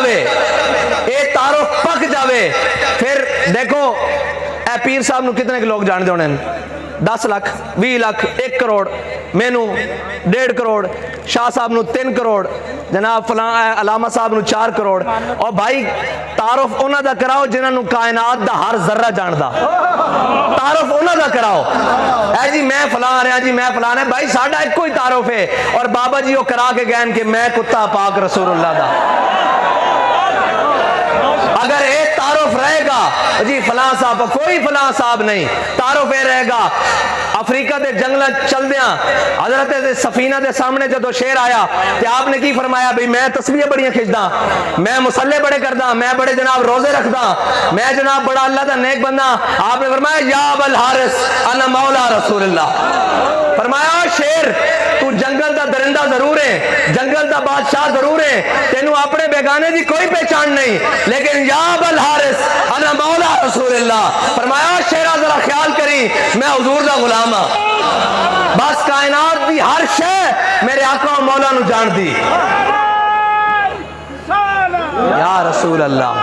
جاوے، اے تعارف پک جاوے، پھر دیکھو اے پیر صاحب نو کتنے کے لوگ جان دے ہونے، 10 لاکھ 20 لاکھ 1 کروڑ، مینو 1.5 کروڑ، شاہ صاحب نو 3 کروڑ، جناب فلاں علامہ صاحب نو 4 کروڑ، اور بھائی تعارف انہاں دا کراؤ جنہاں نو کائنات دا ہر ذرہ جاندا، تعارف انہاں دا کراؤ، اے جی میں فلاں رہا جی میں فلاں ہے، بھائی ساڈا ایک کوئی تعارف ہے، اور بابا جی وہ کرا کے گئے کہ میں کتا پاک رسول اللہ دا۔ اگر ایک تعارف رہے گا جی فلاں صاحب، کوئی فلاں صاحب نہیں، تعارف یہ رہے گا۔ افریقہ دے جنگل چل دیاں، حضرت سفینہ دے سامنے جدو شیر آیا کہ آپ نے کی فرمایا، بھئی میں تسبیح بڑیاں کھچدا، میں مصلے بڑے کردا، میں بڑے جناب روزے رکھدا، میں جناب بڑا اللہ دا نیک بندہ، آپ نے فرمایا یا ابا الحارث انا مولا رسول اللہ، فرمایا شیر تو جنگل دا درندہ ضرور ہے، جنگل دا بادشاہ ضرور ہے، تینوں اپنے بیگانے دی کوئی پہچان نہیں، لیکن یا ابا الحارث انا مولا رسول اللہ، فرمایا شیرہ ذرا خیال کری میں حضور دا غلام ہاں، بس کائنات دی ہر شے میرے آقا و مولا نو جان دی۔ یا رسول اللہ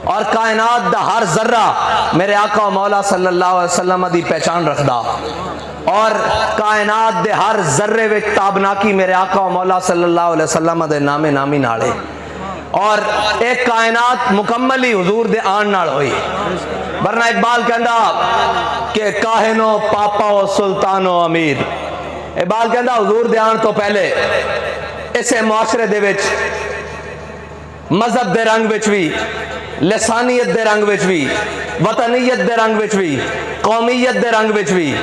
اور کائنات دا ہر ذرہ میرے آقا و مولا صلی اللہ علیہ وسلم دی پہچان رکھدا، اور کائنات دے ہر ذرے وچ تابناکی میرے آقا و مولا صلی اللہ علیہ وسلم دے نامے نامی نالے، اور ایک کائنات مکملی حضور دے آن نال ہوئی، ورنہ اقبال کہندا کہ کاہنو پاپا و سلطان و امیر، اقبال کہندا حضور دے آن تو پہلے اسے معاشرے دے وچ مذہب دے رنگ وچ بھی، لسانیت دے رنگ وچ بھی، وطنیت دے رنگ وچ بھی، قومیت دے رنگ وچ بھی،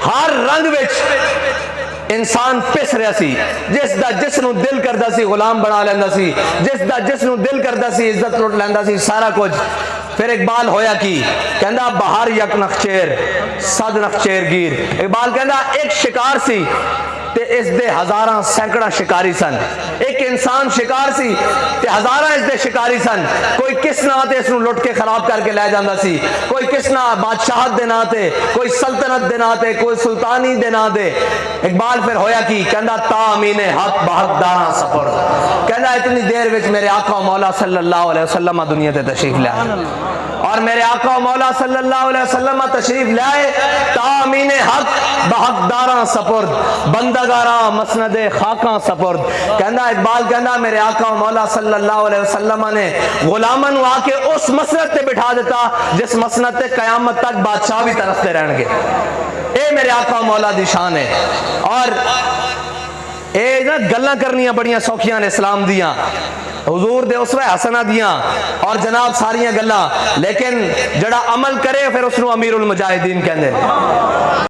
ہر رنگ وچ انسان پس رہا سی، جس دا جس نو دل کردا سی غلام بنا لیندہ سی، جس دا جس نو دل کردا سی عزت لوٹ لیندہ سی، سارا کچھ۔ پھر اقبال ہویا کی کہندا بہار یک نخچیر صد نخچیر گیر، اقبال کہندا ایک شکار سی تے اس دے ہزاراں سینکڑا شکاری سن، ایک انسان شکار سی تے ہزاراں اس دے شکاری سن، کوئی کس نا تے اس نو لٹ کے خراب کر کے لے جاندہ سی، کوئی کس نا بادشاہت دے نا تے، کوئی سلطنت دے نا تے، کوئی سلطانی دے نا تے۔ اقبال پھر ہویا کی کہندا تا امین حق بحق داراں سفر، کہندا اتنی دیر وچ میرے آقا و مولا صلی اللہ علیہ وسلم دنیا تے تشریف لے آئے، اور میرے آقا و مولا صلی اللہ علیہ وسلم تشریف لے آئے، تا امین حق بحق داراں سپرد، بندگاراں مسند خاکاں سپرد۔ کہندا اقبال کہندا میرے آقا و مولا صلی اللہ علیہ وسلم نے غلامن آ کے اس مسند تے بٹھا دیتا جس مسند تے قیامت تک بادشاہ بھی ترستے رہن گے، اے میرے آقا و مولا دی شان ہے۔ اور اے نا گلاں کرنیاں بڑیاں سوکھیاں نے اسلام دیاں، حضور دے اسوہ حسنہ دیاں اور جناب ساریاں گلاں، لیکن جڑا عمل کرے پھر اس نو امیر المجاہدین کہندے۔